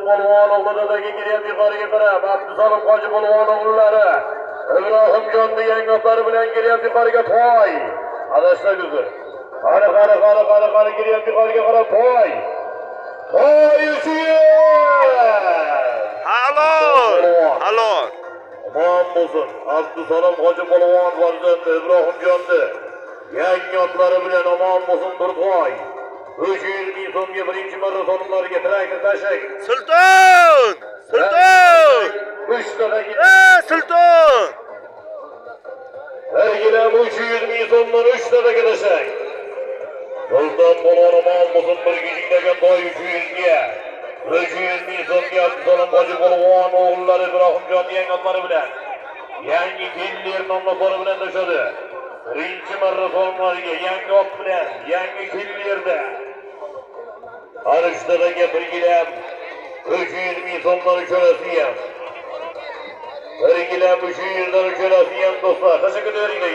Polvon oğludagi giryap yuqoriga qarab, Abdusalom Hoji Polvon o'g'illari Ibrohimjon degan otlar bilan giryap yuqoriga to'y. Adashlar uzr. Qani giryap yuqoriga qarab to'y. To'y uchun. Halo. Aman bo'lsin. Abdusalom Hoji Polvon farzandi Ibrohimjonni yangi otlari bilan aman bo'lsin bir to'y. 300 ming so'mga birinchi marra sonlariga traktor tashak. Sulton! 3 tadagi. Sulton! Belgilab 300 ming so'mdan 3 tadagi tashak. Sulton Polvon aman bo'lsin bir kishidagi to'y 300 ga. 300 ming so'mga Abdusalom Hoji Polvon o'g'illari Ibrohimjon yangi otlari bilan yangi kellir nomlari bilan to'shadi. Birinchi marra sonlariga yangi ot bilan yangi kellerda Arıştadagi birgilab 300 ming so'mdan uchrasi ham. Birgilab 300 dan uchrasi ham do'stlar. Teşekkür ederim.